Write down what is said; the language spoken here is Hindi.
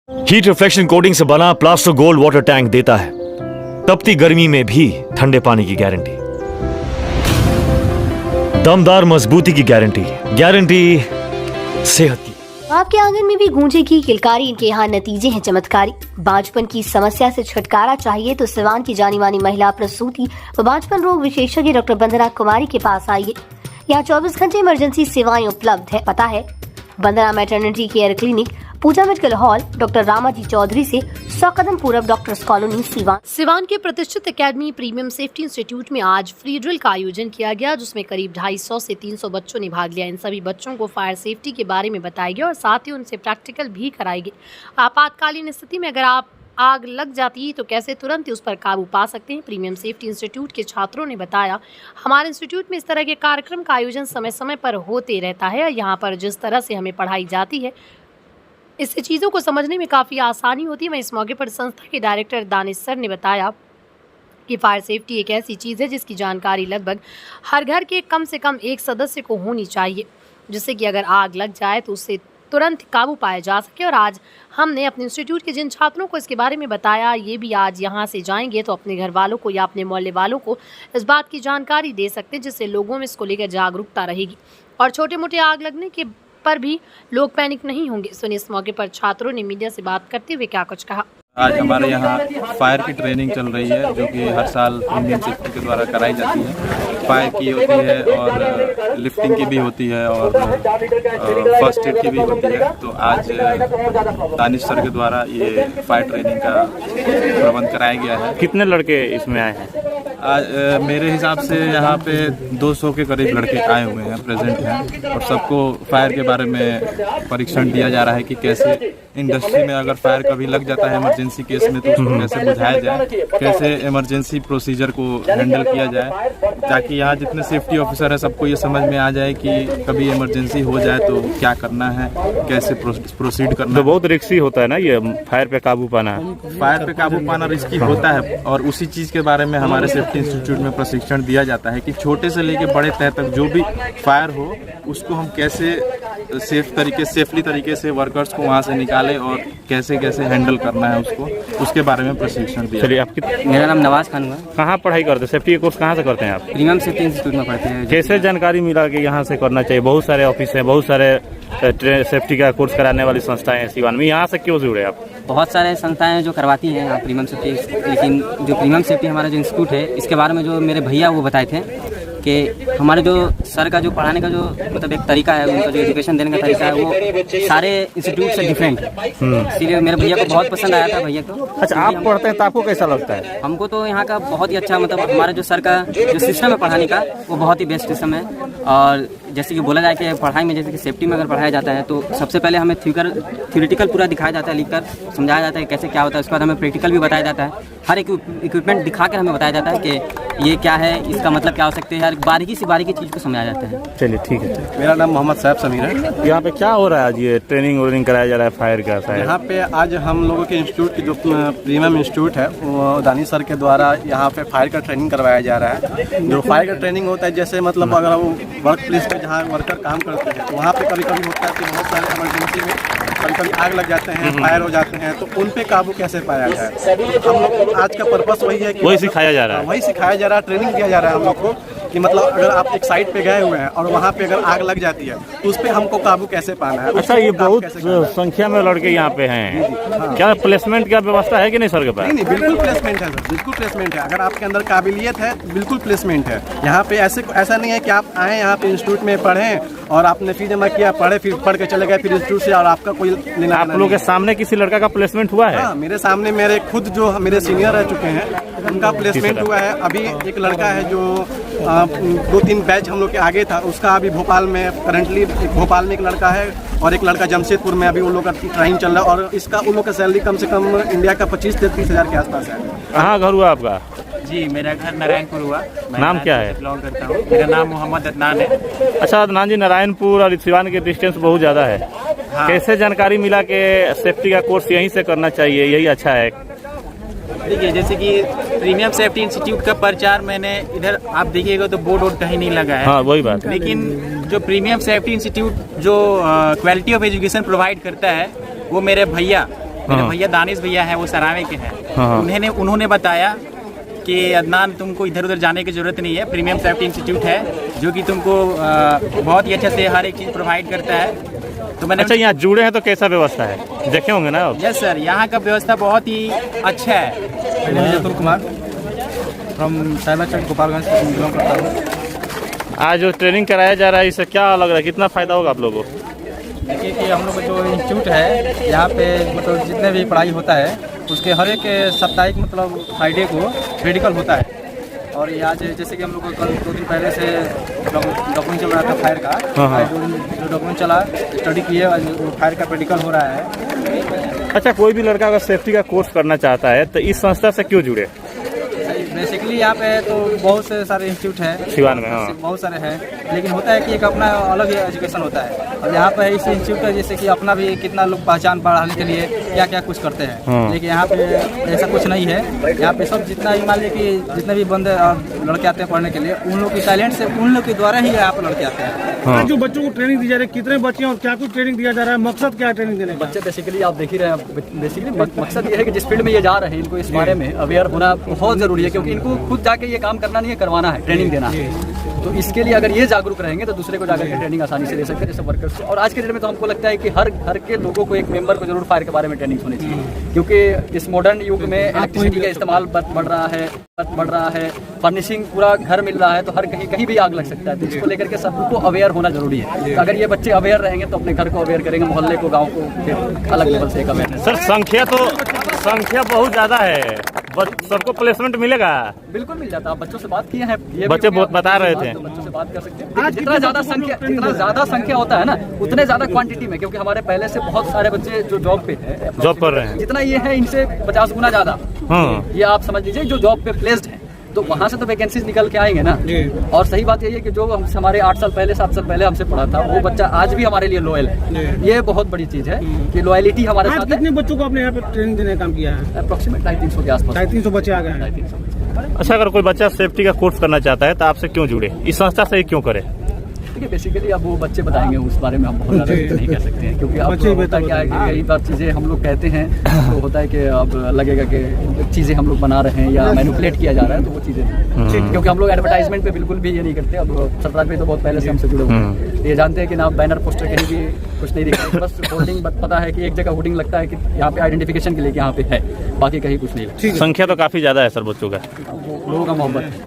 हीट रिफ्लेक्शन कोटिंग से बना प्लास्टर गोल्ड वाटर टैंक देता है तपती गर्मी में भी ठंडे पानी की गारंटी, दमदार मजबूती की गारंटी, गारंटी सेहत की। आपके आंगन में भी गूंजेगी किलकारी, इनके यहाँ नतीजे हैं चमत्कारी। बांझपन की समस्या से छुटकारा चाहिए तो सिवान की जानी मानी महिला प्रसूति व बांझपन रोग विशेषज्ञ डॉक्टर वंदना कुमारी के पास आइए। यहाँ 24 घंटे इमरजेंसी सेवाएं उपलब्ध है। पता है Vandana maternity care clinic, Pooja medical hall, doctor Ramaji Chaudhary से 100 कदम पूरब, डॉक्टर्स कॉलोनी, सिवान। सिवान के प्रतिष्ठित एकेडमी प्रीमियम सेफ्टी इंस्टीट्यूट में आज फ्री ड्रिल का आयोजन किया गया, जिसमें करीब 250 से 300 बच्चों ने भाग लिया। इन सभी बच्चों को फायर सेफ्टी के बारे में बताया गया और साथ ही उनसे प्रैक्टिकल भी कराई गई। आपातकालीन स्थिति में अगर आप आग लग जाती तो कैसे तुरंत उस पर काबू पा सकते हैं। प्रीमियम सेफ्टी इंस्टीट्यूट के छात्रों ने बताया, हमारे इंस्टीट्यूट में इस तरह के कार्यक्रम का आयोजन समय समय पर होते रहता है। यहाँ पर जिस तरह से हमें पढ़ाई जाती है, इससे चीज़ों को समझने में काफ़ी आसानी होती है। मैं इस मौके पर संस्था के डायरेक्टर दानिश सर ने बताया कि फायर सेफ्टी एक ऐसी चीज़ है जिसकी जानकारी लगभग हर घर के कम से कम एक सदस्य को होनी चाहिए, जिससे कि अगर आग लग जाए तो उससे तुरंत काबू पाया जा सके। और आज हमने अपने इंस्टीट्यूट के जिन छात्रों को इसके बारे में बताया, ये भी आज यहाँ से जाएंगे तो अपने घर वालों को या अपने मोहल्ले वालों को इस बात की जानकारी दे सकते हैं, जिससे लोगों में इसको लेकर जागरूकता रहेगी और छोटे मोटे आग लगने के पर भी लोग पैनिक नहीं होंगे। सुनिए इस मौके पर छात्रों ने मीडिया से बात करते हुए क्या कुछ कहा। आज हमारे यहाँ फायर की ट्रेनिंग चल रही है, जो कि हर साल प्रीमियम सेफ्टी के द्वारा कराई जाती है। फायर की होती है और लिफ्टिंग की भी होती है और फर्स्ट एड की भी होती है। तो आज दानिश सर के द्वारा ये फायर ट्रेनिंग का प्रबंध कराया गया है। कितने लड़के इसमें आए हैं? आज मेरे हिसाब से यहाँ पे 200 के करीब लड़के आए हुए हैं, प्रेजेंट हैं, और सबको फायर के बारे में परीक्षण दिया जा रहा है कि कैसे इंडस्ट्री में अगर फायर कभी लग जाता है इमरजेंसी केस में तो उसको कैसे बुझाया जाए, कैसे इमरजेंसी प्रोसीजर को हैंडल किया जाए, ताकि यहाँ जितने सेफ्टी ऑफिसर है सबको ये समझ में आ जाए कि कभी इमरजेंसी हो जाए तो क्या करना है, कैसे प्रोसीड करना तो बहुत रिस्की होता है ना ये फायर पे काबू पाना। फायर पे काबू पाना रिस्की होता है और उसी चीज़ के बारे में हमारे सेफ्टी इंस्टीट्यूट में प्रशिक्षण दिया जाता है कि छोटे से लेके बड़े तह तक जो भी फायर हो उसको हम कैसे सेफली तरीके से वर्कर्स को वहाँ से निकालें और कैसे कैसे हैंडल करना है उसको, उसके बारे में प्रशिक्षण दिया। चलिए, आपकी? मेरा नाम नवाज खान हुआ। कहाँ पढ़ाई करते हैं? सेफ्टी कोर्स कहाँ से करते हैं आप? प्रीमियम सेफ्टी इंस्टीट्यूट में पढ़ते हैं। कैसे जानकारी मिला कि यहाँ से करना चाहिए? बहुत सारे ऑफिस हैं, बहुत सारे सेफ्टी का कोर्स कराने वाली संस्थाएं हैं सिवान में, यहाँ से क्यों जुड़े आप? बहुत सारे संस्थाएं हैं जो करवाती हैं यहाँ प्रीमियम सेफ्टी, लेकिन जो प्रीमियम सेफ्टी हमारा जो इंस्टीट्यूट है, इसके बारे में जो मेरे भैया वो बताए थे कि हमारे जो सर का जो पढ़ाने का जो मतलब एक तरीका है, उनका जो एजुकेशन देने का तरीका है वो सारे इंस्टीट्यूट से डिफरेंट है। इसलिए मेरे भैया को बहुत पसंद आया था भैया को। अच्छा, आप पढ़ते हैं तो आपको कैसा लगता है? हमको तो यहाँ का बहुत ही अच्छा, मतलब हमारा जो सर का जो सिस्टम है पढ़ाने का वो बहुत ही बेस्ट सिस्टम है। और जैसे कि बोला जाए कि पढ़ाई में जैसे कि सेफ्टी में अगर पढ़ाया जाता है तो सबसे पहले हमें थ्योरेटिकल पूरा दिखाया जाता है, लिखकर समझाया जाता है कैसे क्या होता है। उसके बाद हमें प्रैक्टिकल भी बताया जाता है, हर एक इक्विपमेंट दिखाकर हमें बताया जाता है कि ये क्या है, इसका मतलब क्या हो सकते हैं, हर बारीकी से बारीकी चीज़ को समझाया जाता है। चलिए, ठीक है। मेरा नाम मोहम्मद साहब समीर है। यहाँ पे क्या हो रहा है आज? ये ट्रेनिंग कराया जा रहा है फायर का? यहाँ पे आज हम लोगों के इंस्टीट्यूट की जो प्रीमियम इंस्टीट्यूट है वो दानिश सर के द्वारा यहाँ पे फायर का ट्रेनिंग करवाया जा रहा है। जो फायर का ट्रेनिंग होता है, जैसे मतलब अगर वो वर्क प्लेस पे जहाँ वर्कर काम करते हैं तो वहाँ पे कभी कभी होता है कि बहुत सारे इमरजेंसी में कभी कभी आग लग जाते हैं, फायर हो जाते हैं, तो उन पे काबू कैसे पाया जाए। हम लोग आज का पर्पस वही है कि वही सिखाया जा रहा है, वही सिखाया जा रहा है, ट्रेनिंग दिया जा रहा है हम लोग को कि मतलब अगर आप एक साइड पे गए हुए हैं और वहाँ पे अगर आग लग जाती है तो उस पे हमको काबू कैसे पाना है। अच्छा, ये बहुत संख्या में लड़के यहाँ पे हैं। क्या प्लेसमेंट का व्यवस्था है कि नहीं सर के पास? नहीं, बिल्कुल प्लेसमेंट है सर, बिल्कुल प्लेसमेंट है। अगर आपके अंदर काबिलियत है बिल्कुल प्लेसमेंट है यहाँ पे। ऐसा नहीं है कि आप आए यहाँ पे इंस्टीट्यूट में पढ़ें और आपने फीस जमा किया, पढ़े, फिर पढ़ के चले गए फिर इंस्टीट्यूट से और आपका कोई लेना। आप लोगों के सामने किसी लड़का का प्लेसमेंट हुआ है? हाँ, मेरे सामने मेरे खुद जो मेरे सीनियर रह चुके हैं उनका प्लेसमेंट हुआ है। अभी एक लड़का है जो 2-3 बैच हम लोग के आगे था, उसका अभी भोपाल में करंटली भोपाल में एक लड़का है और एक लड़का जमशेदपुर में अभी उन लोग का ट्रेनिंग चल रहा है। और इसका उन लोग का सैलरी कम से कम इंडिया का 25 से 30 हज़ार के आसपास है। कहाँ घर हुआ आपका? जी, मेरा घर नारायणपुर हुआ। नाम क्या है? बिलोंग करता हूँ। मेरा नाम मोहम्मद अदनान है। अच्छा अदनान जी, नारायणपुर और सिवान के डिस्टेंस बहुत ज़्यादा है। हाँ। कैसे जानकारी मिला कि सेफ्टी का कोर्स यहीं से करना चाहिए, यही अच्छा है? देखिए, जैसे कि प्रीमियम सेफ्टी इंस्टीट्यूट का प्रचार मैंने इधर आप देखिएगा तो बोर्ड वोर्ड कहीं नहीं लगा है। हाँ, वही बात है। लेकिन जो प्रीमियम सेफ्टी इंस्टीट्यूट जो क्वालिटी ऑफ एजुकेशन प्रोवाइड करता है वो मेरे भैया मेरे भैया दानिश भैया हैं, वो सरावे के हैं। हाँ। उन्होंने बताया कि अदनान तुमको इधर उधर जाने की जरूरत नहीं है, प्रीमियम सेफ्टी इंस्टीट्यूट है जो कि तुमको बहुत ही अच्छे से हर एक चीज़ प्रोवाइड करता है। तो मैंने अच्छा, यहाँ जुड़े हैं तो कैसा व्यवस्था है, देखे होंगे ना आप? यस सर, यहाँ का व्यवस्था बहुत ही अच्छा है। मेरे नाम अतुल कुमार फ्रॉम साइबर चौक गोपालगंज से बिलोंग करता हूँ। आज जो ट्रेनिंग कराया जा रहा है इससे क्या लग रहा है, कितना फायदा होगा आप लोगों को? देखिए कि हम लोग का जो इंस्टीट्यूट है यहाँ पे मतलब जितने भी पढ़ाई होता है उसके हर एक साप्ताहिक मतलब फ्राइडे को मेडिकल होता है। और ये आज जैसे कि हम लोग को कल 2 दिन पहले से डॉक्यूमेंट चल रहा था फायर का, जो डॉक्यूमेंट चला स्टडी किए, वो फायर का मेडिकल हो रहा है। अच्छा, कोई भी लड़का अगर सेफ्टी का कोर्स करना चाहता है तो इस संस्था से क्यों जुड़े? बेसिकली यहाँ पे तो बहुत से सारे इंस्टीट्यूट हैं सिवान में, हाँ। बहुत सारे हैं, लेकिन होता है कि एक अपना अलग ही एजुकेशन होता है। और यहाँ पे इस इंस्टीट्यूट का जैसे कि अपना भी कितना लोग पहचान बढ़ाने के लिए क्या क्या कुछ करते हैं, हाँ। लेकिन यहाँ पे ऐसा कुछ नहीं है। यहाँ पे सब जितना भी मान लीजिए कि जितने भी बंदे लड़के आते हैं पढ़ने के लिए, उन लोग की टैलेंट से उन लोग के द्वारा ही यहाँ पे लड़के आते हैं। हाँ। जो बच्चों को ट्रेनिंग दी जा रही है, कितने बच्चे हैं और क्या कुछ ट्रेनिंग दिया जा रहा है, मकसद क्या है ट्रेनिंग देने का? बच्चे बेसिकली आप देख ही रहे हैं, बेसिकली मकसद ये है कि जिस फील्ड में ये जा रहे हैं इनको इस बारे में अवेयर होना बहुत ज़रूरी है, क्योंकि इनको खुद जाके ये काम करना नहीं है, करवाना है, ट्रेनिंग देना है। तो इसके लिए अगर ये जागरूक रहेंगे तो दूसरे को जाकर के ट्रेनिंग आसानी से दे सकते हैं, जैसे वर्कर्स से। और आज के डेट में तो हमको लगता है कि हर घर के लोगों को एक मेंबर को जरूर फायर के बारे में ट्रेनिंग होनी चाहिए, क्योंकि इस मॉडर्न युग में इलेक्ट्रिसिटी का इस्तेमाल बढ़ रहा है, फर्निशिंग पूरा घर मिल रहा है, तो हर कहीं भी आग लग सकता है। तो इसको लेकर के सबको अवेयर होना जरूरी है। तो अगर ये बच्चे अवेयर रहेंगे तो अपने घर को अवेयर करेंगे, मोहल्ले को, गाँव को, फिर अलग लेवल से एक अवेयरनेस। सर, संख्या बहुत ज्यादा है, सबको प्लेसमेंट मिलेगा? बिल्कुल मिल जाता है। आप बच्चों से बात किए हैं, ये बच्चे बहुत बता रहे थे, तो बच्चों से बात कर सकते हैं। जितना ज्यादा संख्या होता है ना, उतने ज्यादा क्वांटिटी में, क्योंकि हमारे पहले से बहुत सारे बच्चे जो जॉब पे हैं, जॉब कर रहे हैं, जितना ये है इनसे 50 गुना ज्यादा। हाँ। ये आप समझ लीजिए जो जॉब पे प्लेस्ड है, तो वहाँ से तो वैकेंसीज निकल के आएंगे ना। और सही बात यही है कि जो हमारे 8 साल पहले 7 साल पहले हमसे पढ़ा था, वो बच्चा आज भी हमारे लिए लॉयल है। ये बहुत बड़ी चीज है कि लॉयलिटी हमारे साथ है। कितने बच्चों को आपने यहाँ पे ट्रेनिंग देने का काम किया है? अप्रोक्सीमेट 350 के आसपास। 350 बच्चे आ गए हैं। 350। अच्छा, अगर कोई बच्चा सेफ्टी का कोर्स करना चाहता है तो आपसे क्यों जुड़े, इस संस्था से क्यों करे? देखिए बेसिकली अब वो बच्चे बताएंगे, उस बारे में हम बहुत ज़्यादा नहीं कह सकते हैं, क्योंकि अब होता क्या है कि कई बार चीज़ें हम लोग कहते हैं तो होता है कि अब लगेगा कि चीज़ें हम लोग बना रहे हैं या मैनिपुलेट किया जा रहा है, तो वो चीज़ें, क्योंकि हम लोग एडवर्टाइजमेंट पे बिल्कुल भी ये नहीं करते। अब सरताज भाई तो बहुत पहले से हमसे जुड़े हुए हैं, ये जानते हैं कि ना बैनर पोस्टर कहीं भी कुछ नहीं दिखता, बस होर्डिंग पता है कि एक जगह होर्डिंग लगता है कि यहाँ पे आइडेंटिफिकेशन के लिए यहाँ पे है, बाकी कहीं कुछ नहीं। संख्या तो काफी ज्यादा है सर बच्चों का, लोगों का मोहब्बत है।